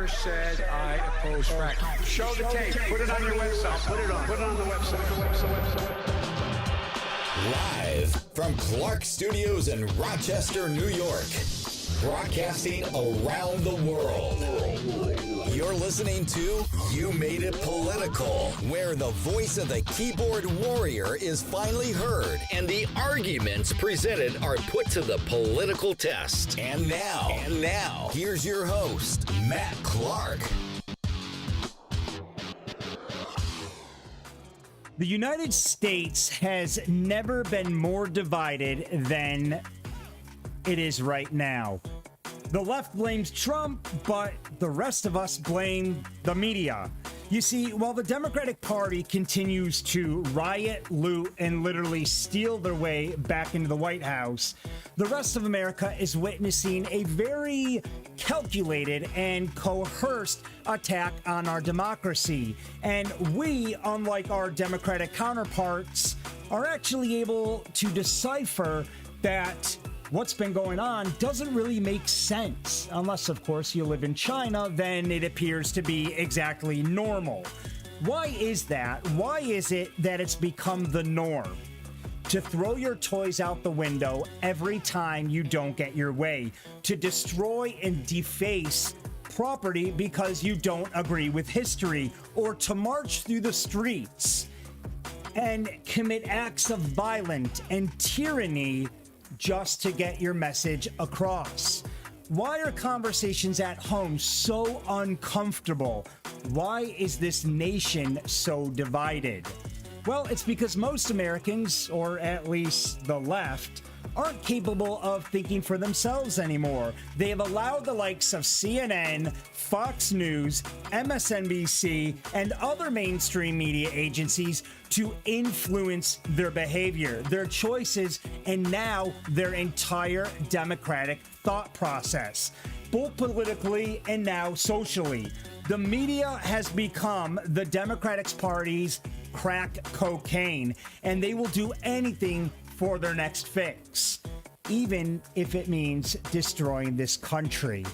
never said I oppose fracking. Show the tape. Put it on your website. Put it on the website. Live from Clark Studios in Rochester, New York. Broadcasting around the world. You're listening to You Made It Political, where the voice of the keyboard warrior is finally heard and the arguments presented are put to the political test. And now, here's your host, Matt Clark. The United States has never been more divided than it is right now. The left blames Trump, but the rest of us blame the media. You see, while the Democratic Party continues to riot, loot, and literally steal their way back into the White House, the rest of America is witnessing a very calculated and coerced attack on our democracy. And we, unlike our Democratic counterparts, are actually able to decipher that what's been going on doesn't really make sense. Unless, of course, you live in China, then it appears to be exactly normal. Why is that? Why is it that it's become the norm to throw your toys out the window every time you don't get your way, to destroy and deface property because you don't agree with history, or to march through the streets and commit acts of violence and tyranny just to get your message across? Why are conversations at home so uncomfortable? Why is this nation so divided? Well, it's because most Americans, or at least the left, aren't capable of thinking for themselves anymore. They have allowed the likes of CNN, Fox News, MSNBC, and other mainstream media agencies to influence their behavior, their choices, and now their entire democratic thought process, both politically and now socially. The media has become the Democratic Party's crack cocaine, and they will do anything for their next fix, even if it means destroying this country.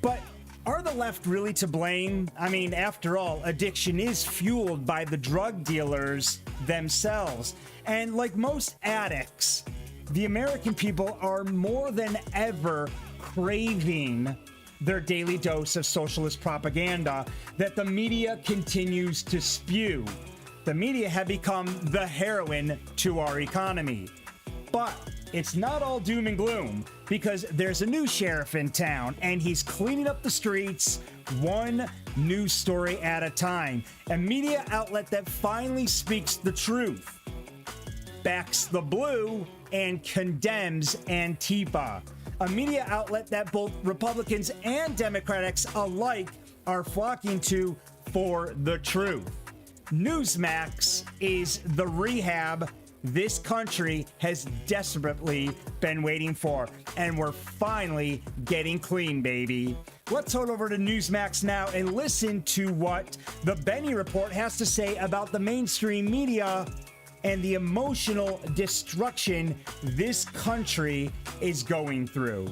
But are the left really to blame? I mean, after all, addiction is fueled by the drug dealers themselves. And like most addicts, the American people are more than ever craving their daily dose of socialist propaganda that the media continues to spew. The media have become the heroin to our economy. But it's not all doom and gloom, because there's a new sheriff in town and he's cleaning up the streets one news story at a time. A media outlet that finally speaks the truth, backs the blue, and condemns Antifa. A media outlet that both Republicans and Democrats alike are flocking to for the truth. NEWSMAX is the rehab this country has desperately been waiting for, and we're finally getting clean, baby. Let's head over to NEWSMAX now and listen to what the Benny Report has to say about the mainstream media and the emotional destruction this country is going through.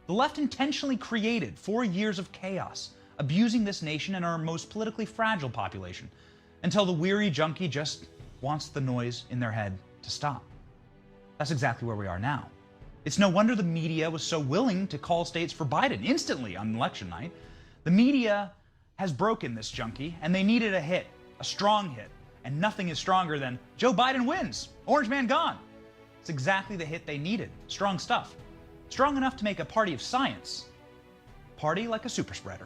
The left intentionally created 4 years of chaos, abusing this nation and our most politically fragile population, until the weary junkie just wants the noise in their head to stop. That's exactly where we are now. It's no wonder the media was so willing to call states for Biden instantly on election night. The media has broken this junkie, and they needed a hit, a strong hit, and nothing is stronger than Joe Biden wins, Orange Man gone. It's exactly the hit they needed. Strong stuff. Strong enough to make a party of science. Party like a super spreader.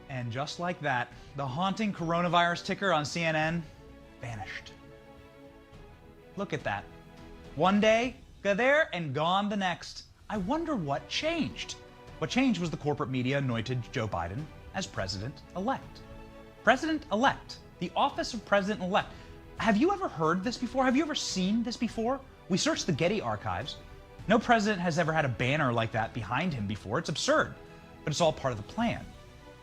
And just like that, the haunting coronavirus ticker on CNN vanished. Look at that. One day, there and gone the next. I wonder what changed. What changed was the corporate media anointed Joe Biden as president-elect. President-elect. The office of president-elect. Have you ever heard this before? Have you ever seen this before? We searched the Getty archives. No president has ever had a banner like that behind him before. It's absurd, but it's all part of the plan.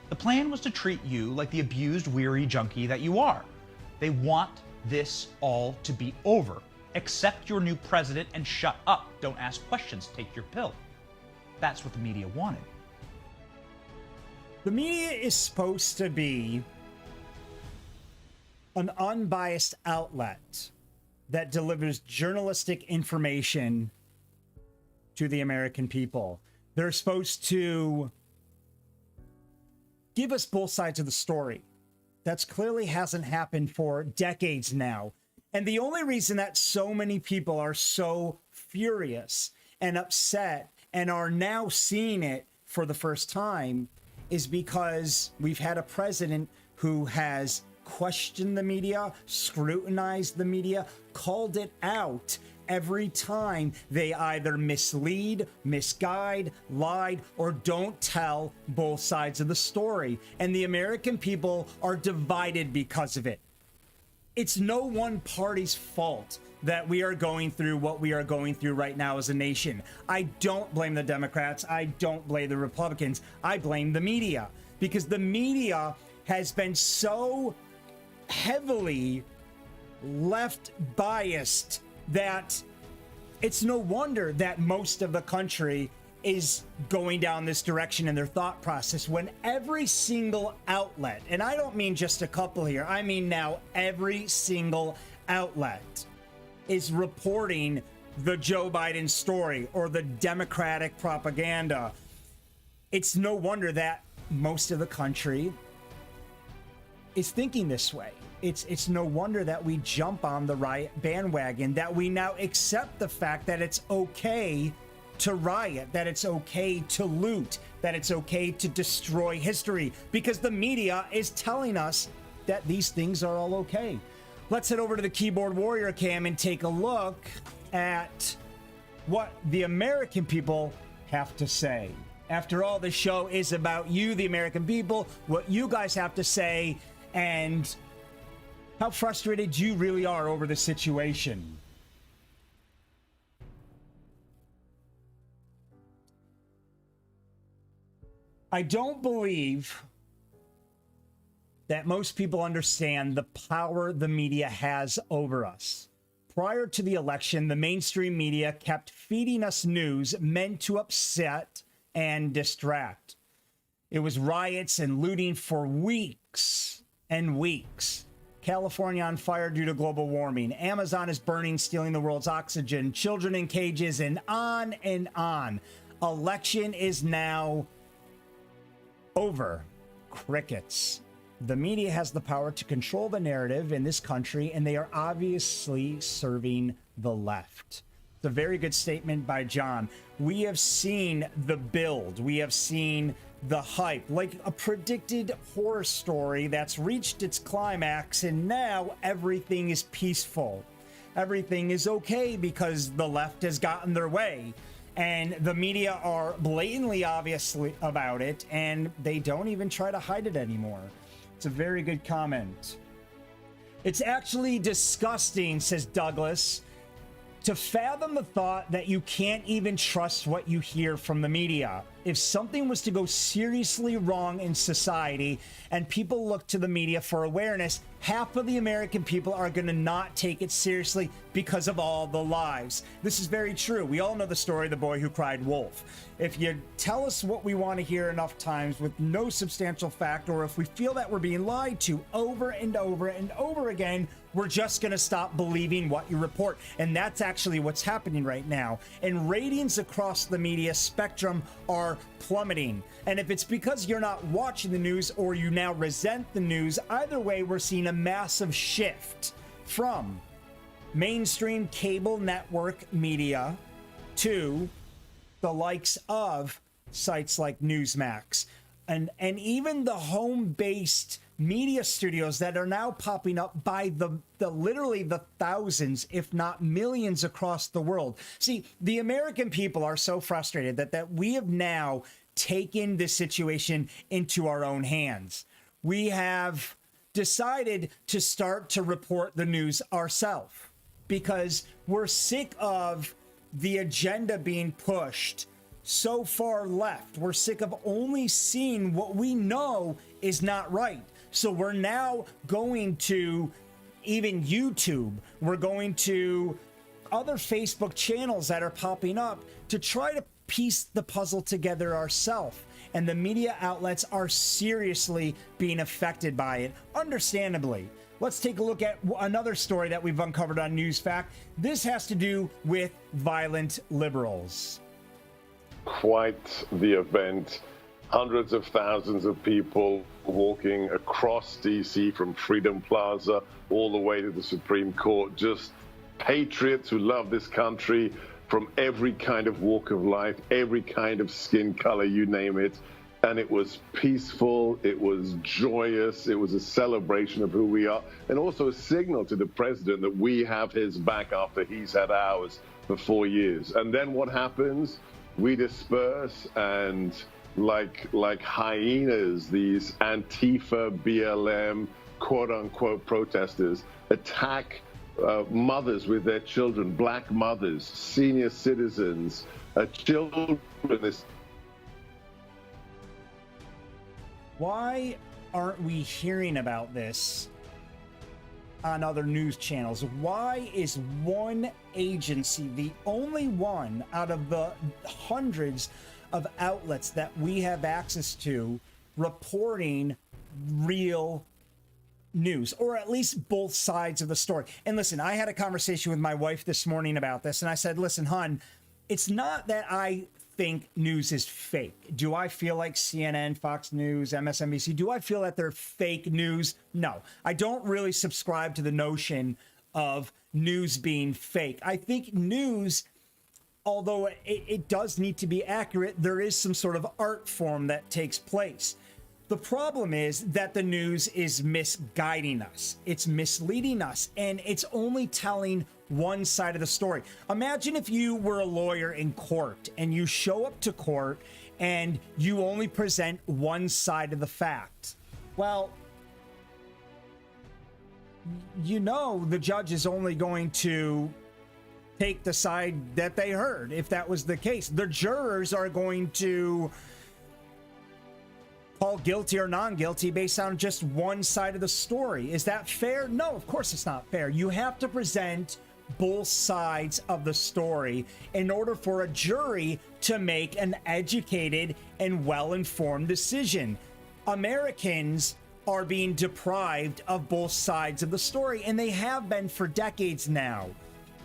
The plan was to treat you like the abused, weary junkie that you are. They want this all to be over. Accept your new president and shut up. Don't ask questions. Take your pill. That's what the media wanted. The media is supposed to be an unbiased outlet that delivers journalistic information to the American people. They're supposed to give us both sides of the story. That's clearly hasn't happened for decades now. And the only reason that so many people are so furious and upset and are now seeing it for the first time is because we've had a president who has questioned the media, scrutinized the media, called it out every time they either mislead, misguide, lied, or don't tell both sides of the story. And the American people are divided because of it. It's no one party's fault that we are going through what we are going through right now as a nation. I don't blame the Democrats. I don't blame the Republicans. I blame the media, because the media has been so heavily left biased that it's no wonder that most of the country is going down this direction in their thought process, when every single outlet, and I don't mean just a couple here, I mean now every single outlet is reporting the Joe Biden story or the Democratic propaganda. It's no wonder that most of the country is thinking this way. It's no wonder that we jump on the riot bandwagon, that we now accept the fact that it's okay to riot, that it's okay to loot, that it's okay to destroy history, because the media is telling us that these things are all okay. Let's head over to the Keyboard Warrior Cam and take a look at what the American people have to say. After all, this show is about you, the American people, what you guys have to say, and how frustrated you really are over the situation. I don't believe that most people understand the power the media has over us. Prior to the election, the mainstream media kept feeding us news meant to upset and distract. It was riots and looting for weeks and weeks. California on fire due to global warming. Amazon is burning, stealing the world's oxygen. Children in cages, and on and on. Election is now over. Crickets. The media has the power to control the narrative in this country, and they are obviously serving the left. It's a very good statement by John. We have seen the build. We have seen the hype, like a predicted horror story that's reached its climax, and now everything is peaceful. Everything is okay because the left has gotten their way. And the media are blatantly obviously about it, and they don't even try to hide it anymore. It's a very good comment. It's actually disgusting, says Douglas, to fathom the thought that you can't even trust what you hear from the media. If something was to go seriously wrong in society and people look to the media for awareness, half of the American people are going to not take it seriously because of all the lies. This is very true. We all know the story of the boy who cried wolf. If you tell us what we want to hear enough times with no substantial fact, or if we feel that we're being lied to over and over and over again, we're just going to stop believing what you report. And that's actually what's happening right now. And ratings across the media spectrum are plummeting. And if it's because you're not watching the news or you now resent the news, either way, we're seeing a massive shift from mainstream cable network media to the likes of sites like NEWSMAX and even the home-based media studios that are now popping up by the literally the thousands, if not millions, across the world. See, the American people are so frustrated that we have now taken this situation into our own hands. We have decided to start to report the news ourselves because we're sick of the agenda being pushed so far left. We're sick of only seeing what we know is not right. So we're now going to even YouTube. We're going to other Facebook channels that are popping up to try to piece the puzzle together ourselves. And the media outlets are seriously being affected by it, understandably. Let's take a look at another story that we've uncovered on NewsFact. This has to do with violent liberals. Quite the event. Hundreds of thousands of people walking across DC from Freedom Plaza all the way to the Supreme Court. Just patriots who love this country from every kind of walk of life, every kind of skin color, you name it. And it was peaceful, it was joyous, it was a celebration of who we are, and also a signal to the president that we have his back after he's had ours for 4 years. And then what happens? We disperse, and like hyenas, these Antifa, BLM, quote-unquote protesters attack mothers with their children, black mothers, senior citizens, children. Why aren't we hearing about this on other news channels? Why is one agency, the only one out of the hundreds of outlets that we have access to, reporting real news, or at least both sides of the story? And listen, I had a conversation with my wife this morning about this, and I said, listen, hon, it's not that I think news is fake. Do I feel like CNN, Fox News, MSNBC, do I feel that they're fake news? No, I don't really subscribe to the notion of news being fake. I think news, although it does need to be accurate, there is some sort of art form that takes place. The problem is that the news is misguiding us. It's misleading us, and it's only telling one side of the story. Imagine if you were a lawyer in court and you show up to court and you only present one side of the fact. Well, you know the judge is only going to take the side that they heard. If that was the case, the jurors are going to call guilty or non-guilty based on just one side of the story. Is that fair? No, of course it's not fair. You have to present both sides of the story in order for a jury to make an educated and well-informed decision. Americans are being deprived of both sides of the story, and they have been for decades now.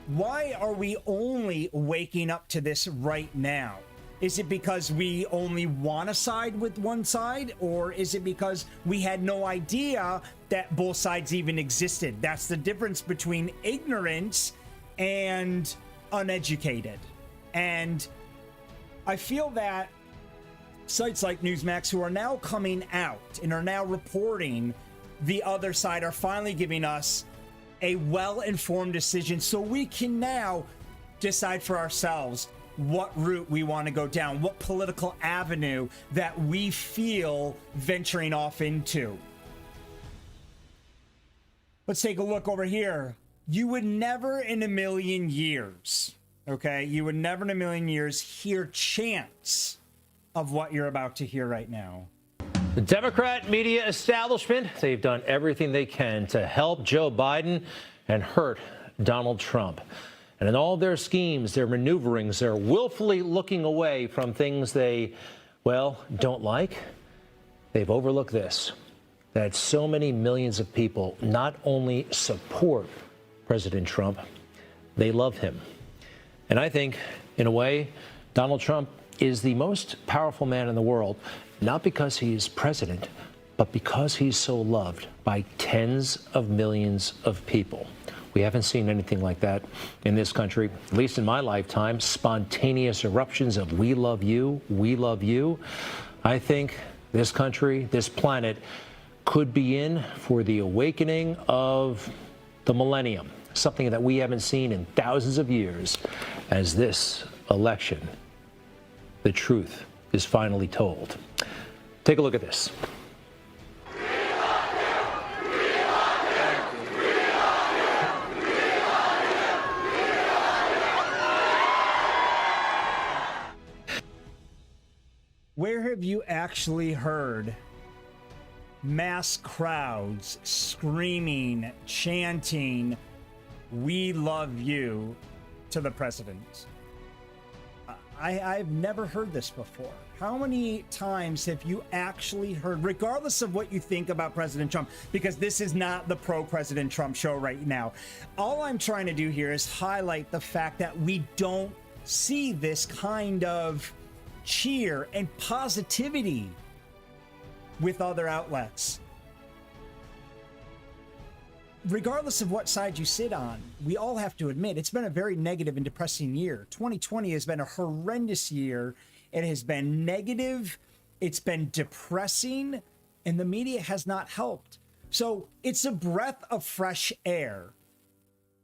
Why are we only waking up to this right now? Is it because we only want to side with one side, or is it because we had no idea that both sides even existed? That's the difference between ignorance and uneducated. And I feel that sites like NEWSMAX, who are now coming out and are now reporting the other side, are finally giving us a well-informed decision so we can now decide for ourselves what route we want to go down, what political avenue that we feel venturing off into. Let's take a look over here. You would never in a million years, okay? You would never in a million years hear chants of what you're about to hear right now. The Democrat media establishment, they've done everything they can to help Joe Biden and hurt Donald Trump. And in all their schemes, their maneuverings, they're willfully looking away from things they, well, don't like. They've overlooked this, that so many millions of people not only support President Trump, they love him. And I think, in a way, Donald Trump is the most powerful man in the world, not because he's president, but because he's so loved by tens of millions of people. We haven't seen anything like that in this country, at least in my lifetime. Spontaneous eruptions of "we love you, we love you." I think this country, this planet, could be in for the awakening of the millennium, something that we haven't seen in thousands of years, as this election, the truth is finally told. Take a look at this. We love you! you actually heard mass crowds screaming, chanting, "We love you" to the president? I've never heard this before. How many times have you actually heard, regardless of what you think about President Trump, because this is not the pro-President Trump show right now. All I'm trying to do here is highlight the fact that we don't see this kind of cheer and positivity with other outlets. Regardless of what side you sit on, we all have to admit it's been a very negative and depressing year. 2020 has been a horrendous year. It has been negative, it's been depressing, and the media has not helped. So it's a breath of fresh air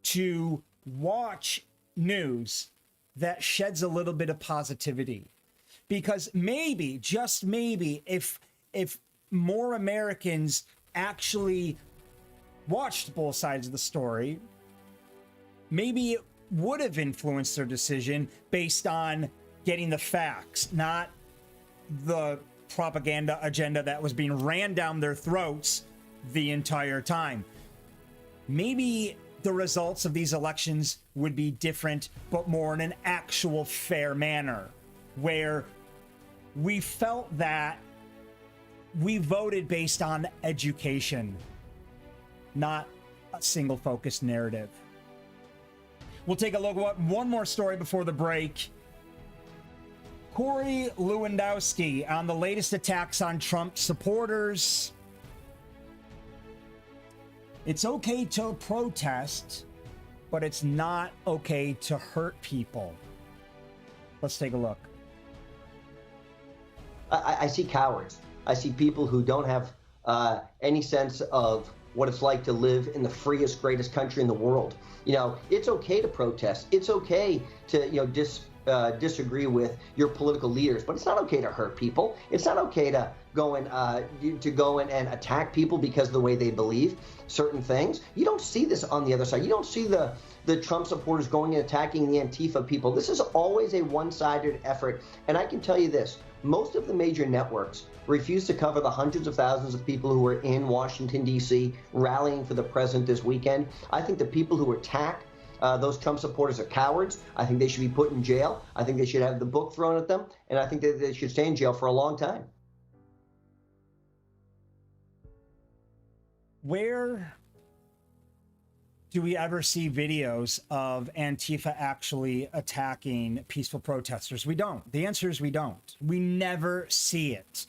to watch news that sheds a little bit of positivity. Because maybe, just maybe, if more Americans actually watched both sides of the story, maybe it would have influenced their decision based on getting the facts, not the propaganda agenda that was being ran down their throats the entire time. Maybe the results of these elections would be different, but more in an actual fair manner, where we felt that we voted based on education, not a single focused narrative. We'll take a look at one more story before the break. Corey Lewandowski on the latest attacks on Trump supporters. It's okay to protest, but it's not okay to hurt people. Let's take a look. I see cowards. I see people who don't have any sense of what it's like to live in the freest, greatest country in the world. You know, it's okay to protest. It's okay to, disagree with your political leaders, but it's not okay to hurt people. It's not okay to go and attack people because of the way they believe certain things. You don't see this on the other side. You don't see the Trump supporters going and attacking the Antifa people. This is always a one-sided effort. And I can tell you this, most of the major networks refuse to cover the hundreds of thousands of people who are in Washington, D.C., rallying for the president this weekend. I think the people who attack those Trump supporters are cowards. I think they should be put in jail. I think they should have the book thrown at them. And I think that they should stay in jail for a long time. Where do we ever see videos of Antifa actually attacking peaceful protesters? We don't. The answer is we don't. We never see it.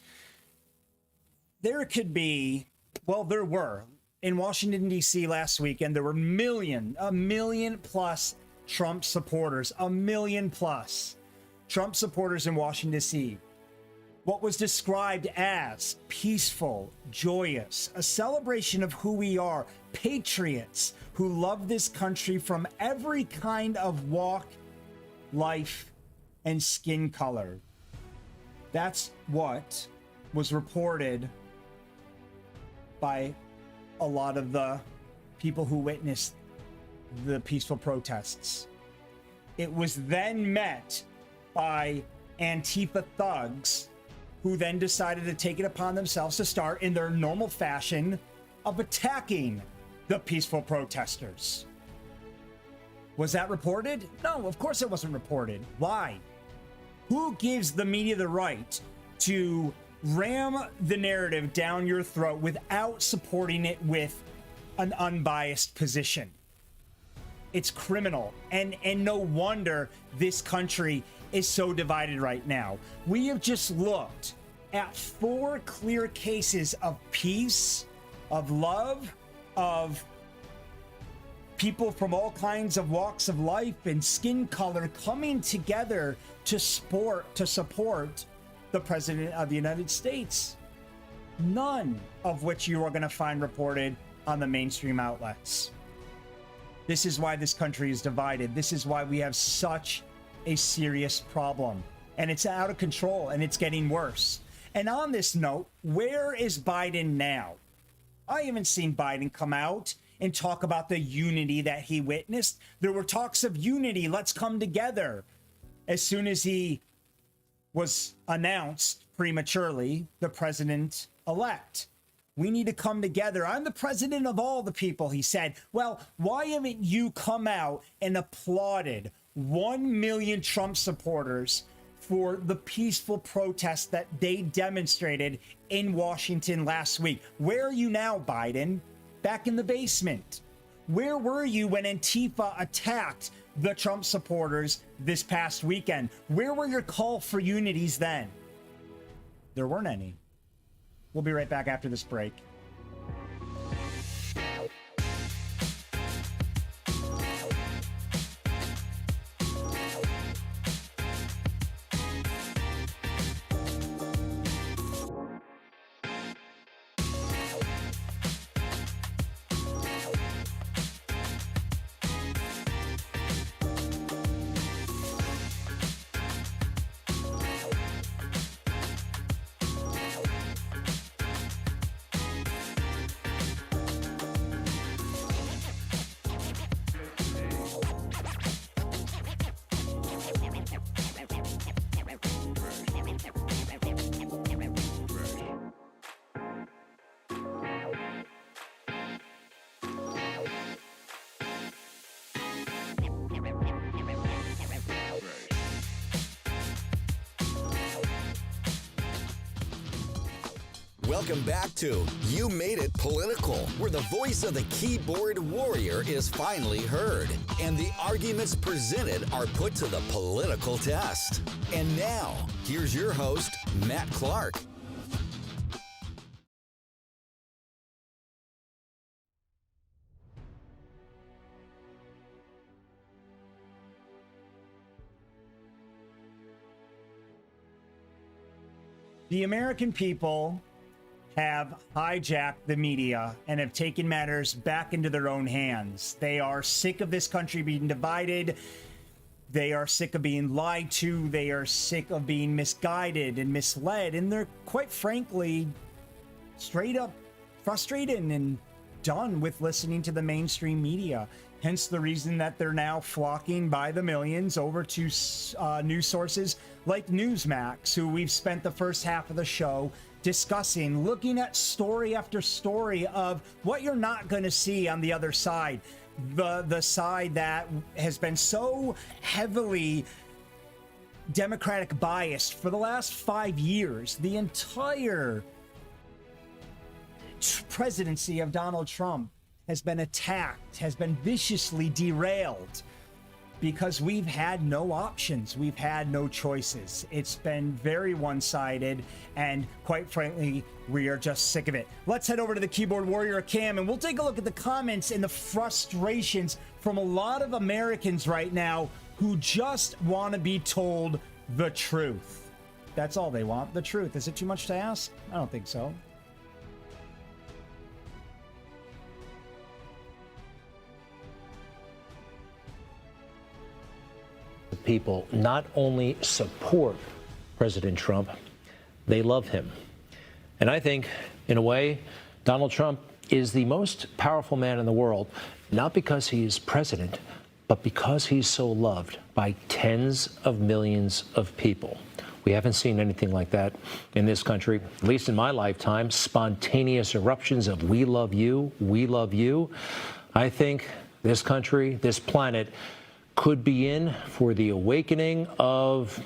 There could be, well, there were. In Washington, D.C. last weekend, there were a million plus Trump supporters, a million plus Trump supporters in Washington, D.C. What was described as peaceful, joyous, a celebration of who we are, patriots who love this country from every kind of walk, life, and skin color. That's what was reported by a lot of the people who witnessed the peaceful protests. It was then met by Antifa thugs who then decided to take it upon themselves to start in their normal fashion of attacking the peaceful protesters. Was that reported? No, of course it wasn't reported. Why? Who gives the media the right to ram the narrative down your throat without supporting it with an unbiased position? It's criminal, and no wonder this country is so divided right now. We have just looked at 4 clear cases of peace, of love, of people from all kinds of walks of life and skin color coming together to support the President of the United States. None of which you are going to find reported on the mainstream outlets. This is why this country is divided. This is why we have such a serious problem. And it's out of control, and it's getting worse. And on this note, where is Biden now? I haven't seen Biden come out and talk about the unity that he witnessed. There were talks of unity. Let's come together. As soon as he was announced prematurely the president-elect. We need to come together. I'm the president of all the people, he said. Well, why haven't you come out and applauded 1 million Trump supporters for the peaceful protest that they demonstrated in Washington last week? Where are you now, Biden? Back in the basement. Where were you when Antifa attacked the Trump supporters this past weekend? Where were your call for unities then? There weren't any. We'll be right back after this break. Welcome back to You Made It Political, where the voice of the keyboard warrior is finally heard, and the arguments presented are put to the political test. And now, here's your host, Matt Clark. The American people have hijacked the media and have taken matters back into their own hands. They are sick of this country being divided. They are sick of being lied to. They are sick of being misguided and misled. And they're, quite frankly, straight up frustrated and done with listening to the mainstream media. Hence the reason that they're now flocking by the millions over to news sources like NEWSMAX, who we've spent the first half of the show discussing, looking at story after story of what you're not going to see on the other side. The side that has been so heavily Democratic biased for the last 5 years. The entire presidency of Donald Trump has been attacked, has been viciously derailed, because we've had no options. We've had no choices. It's been very one-sided, and quite frankly, we are just sick of it. Let's head over to the keyboard warrior Cam, and we'll take a look at the comments and the frustrations from a lot of Americans right now who just want to be told the truth. That's all they want, the truth. Is it too much to ask? I don't think so. People not only support President Trump, they love him. And I think, in a way, Donald Trump is the most powerful man in the world, not because he's president, but because he's so loved by tens of millions of people. We haven't seen anything like that in this country, at least in my lifetime. Spontaneous eruptions of "we love you, we love you." I think this country, this planet, could be in for the awakening of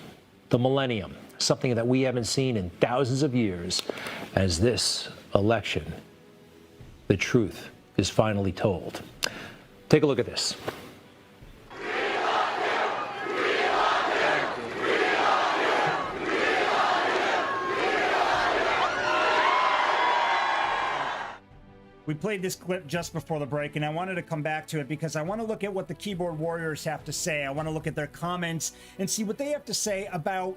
the millennium, something that we haven't seen in thousands of years, as this election, the truth is finally told. Take a look at this. We played this clip just before the break, and I wanted to come back to it because I want to look at what the keyboard warriors have to say. I want to look at their comments and see what they have to say about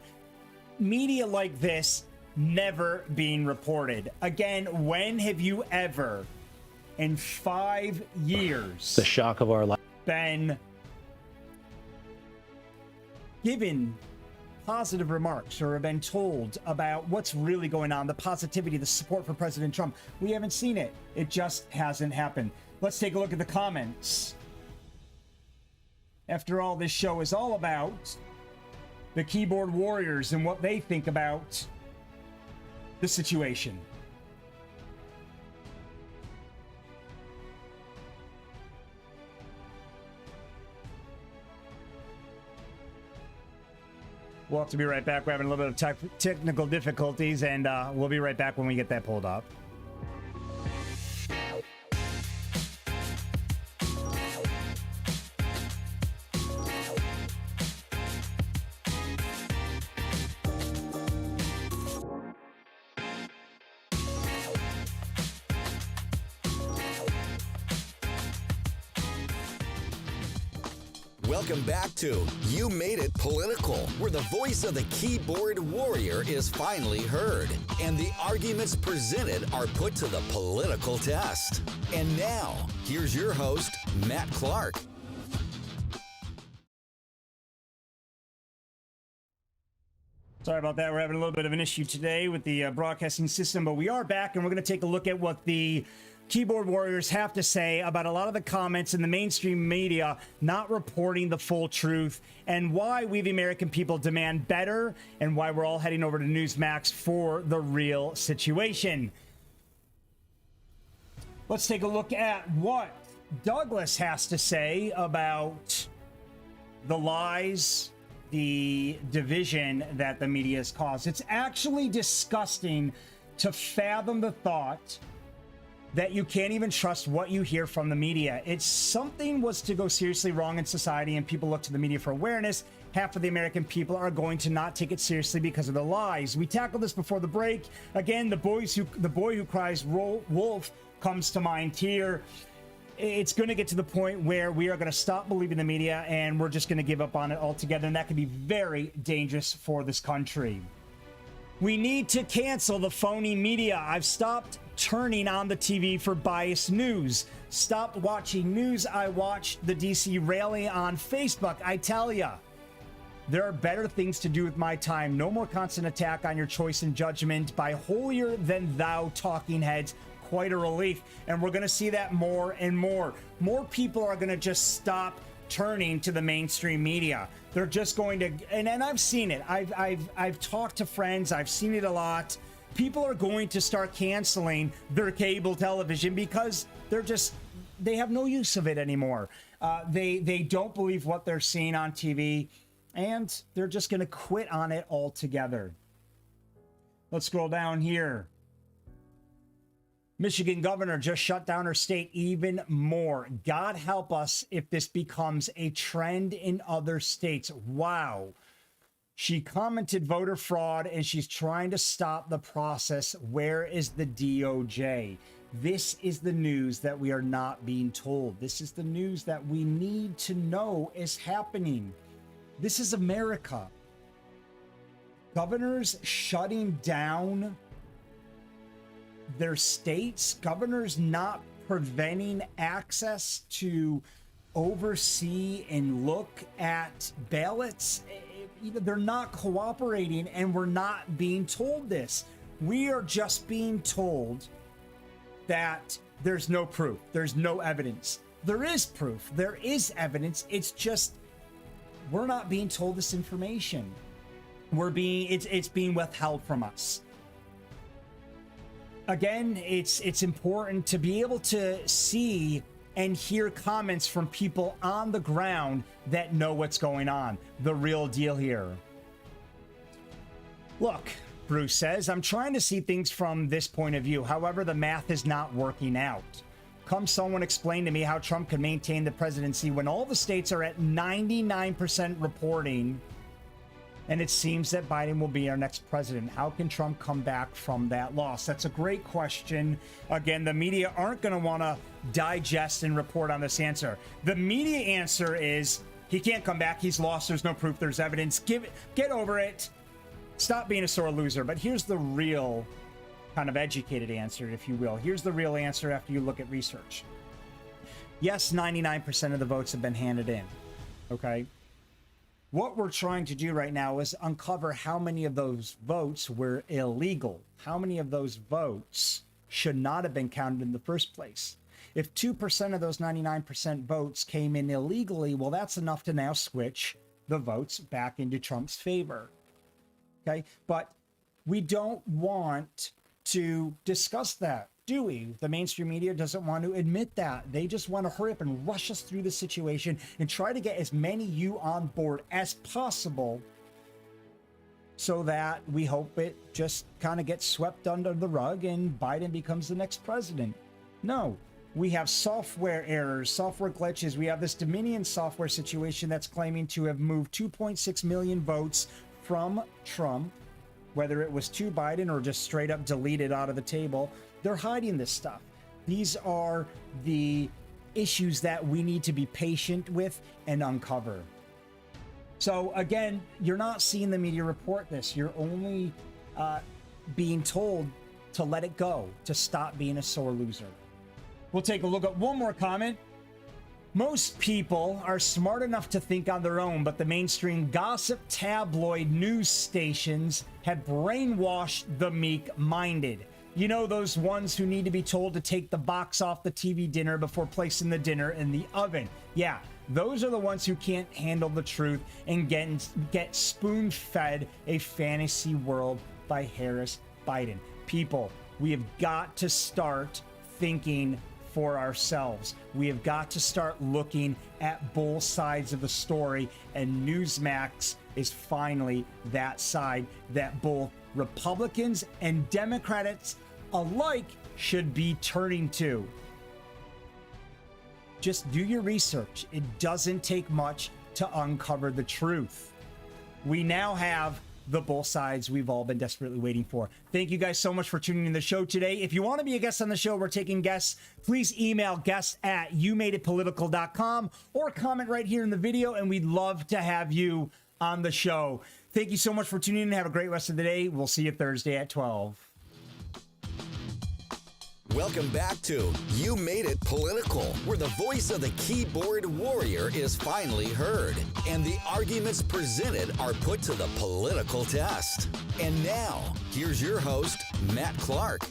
media like this never being reported. Again, when have you ever, in 5 years, The shock of our life. been given positive remarks or have been told about what's really going on, the positivity, the support for President Trump? We haven't seen it. It just hasn't happened. Let's take a look at the comments. After all, this show is all about the keyboard warriors and what they think about the situation. We'll have to be right back. We're having a little bit of technical difficulties, and we'll be right back when we get that pulled up. Welcome back to You Made It Political, where the voice of the keyboard warrior is finally heard, and the arguments presented are put to the political test. And now, here's your host, Matt Clark. Sorry about that. We're having a little bit of an issue today with the broadcasting system, but we are back, and we're going to take a look at what the keyboard warriors have to say about a lot of the comments in the mainstream media not reporting the full truth, and why we, the American people, demand better, and why we're all heading over to NEWSMAX for the real situation. Let's take a look at what Douglas has to say about the lies, the division that the media has caused. It's actually disgusting to fathom the thought that you can't even trust what you hear from the media. It's something was to go seriously wrong in society and people look to the media for awareness. Half of the American people are going to not take it seriously because of the lies. We tackled this before the break. Again, the boy who cries wolf comes to mind here. It's going to get to the point where we are going to stop believing the media and we're just going to give up on it altogether. And that can be very dangerous for this country. We need to cancel the phony media. I've stopped turning on the TV for biased news. Stopped watching news. I watched the DC rally on Facebook. I tell ya, there are better things to do with my time. No more constant attack on your choice and judgment by holier than thou talking heads. Quite a relief. And we're going to see that more and more. More people are going to just stop turning to the mainstream media. They're just going to, and I've seen it. I've talked to friends. I've seen it a lot. People are going to start canceling their cable television because they have no use of it anymore. They don't believe what they're seeing on TV, and they're just going to quit on it altogether. Let's scroll down here. Michigan governor just shut down her state even more. God help us if this becomes a trend in other states. Wow. She commented voter fraud and she's trying to stop the process. Where is the DOJ? This is the news that we are not being told. This is the news that we need to know is happening. This is America. Governors shutting down their states, governors not preventing access to oversee and look at ballots. They're not cooperating, and we're not being told this. We are just being told that there's no proof, there's no evidence. There is proof, there is evidence. It's just we're not being told this information. It's being withheld from us. Again, it's important to be able to see and hear comments from people on the ground that know what's going on. The real deal here. Look, Bruce says, I'm trying to see things from this point of view. However, the math is not working out. Come someone explain to me how Trump can maintain the presidency when all the states are at 99% reporting, and it seems that Biden will be our next president. How can Trump come back from that loss? That's a great question. Again, the media aren't going to want to digest and report on this answer. The media answer is he can't come back. He's lost. There's no proof. There's evidence. Get over it. Stop being a sore loser. But here's the real kind of educated answer, if you will. Here's the real answer after you look at research. Yes, 99% of the votes have been handed in. Okay. What we're trying to do right now is uncover how many of those votes were illegal. How many of those votes should not have been counted in the first place. If 2% of those 99% votes came in illegally, well, that's enough to now switch the votes back into Trump's favor. Okay, but We don't want to discuss that, do we? The mainstream media doesn't want to admit that. They just want to hurry up and rush us through the situation and try to get as many you on board as possible so that we hope it just kind of gets swept under the rug and Biden becomes the next president. No, we have software errors, software glitches. We have this Dominion software situation that's claiming to have moved 2.6 million votes from Trump, whether it was to Biden or just straight up deleted out of the table. They're hiding this stuff. These are the issues that we need to be patient with and uncover. So again, you're not seeing the media report this. You're only being told to let it go, to stop being a sore loser. We'll take a look at one more comment. Most people are smart enough to think on their own, but the mainstream gossip tabloid news stations have brainwashed the meek-minded. You know, those ones who need to be told to take the box off the TV dinner before placing the dinner in the oven. Yeah, those are the ones who can't handle the truth and get spoon-fed a fantasy world by Harris Biden. People, we have got to start thinking for ourselves. We have got to start looking at both sides of the story, and NEWSMAX is finally that side that both Republicans and Democrats alike should be turning to. Just do your research. It doesn't take much to uncover the truth. We now have the both sides we've all been desperately waiting for. Thank you guys so much for tuning in the show today. If you want to be a guest on the show, we're taking guests. Please email guests@youmadeitpolitical.com or comment right here in the video, and we'd love to have you on the show. Thank you so much for tuning in. Have a great rest of the day. We'll see you Thursday at 12. Welcome back to You Made It Political, where the voice of the keyboard warrior is finally heard, and the arguments presented are put to the political test. And now, here's your host, Matt Clark.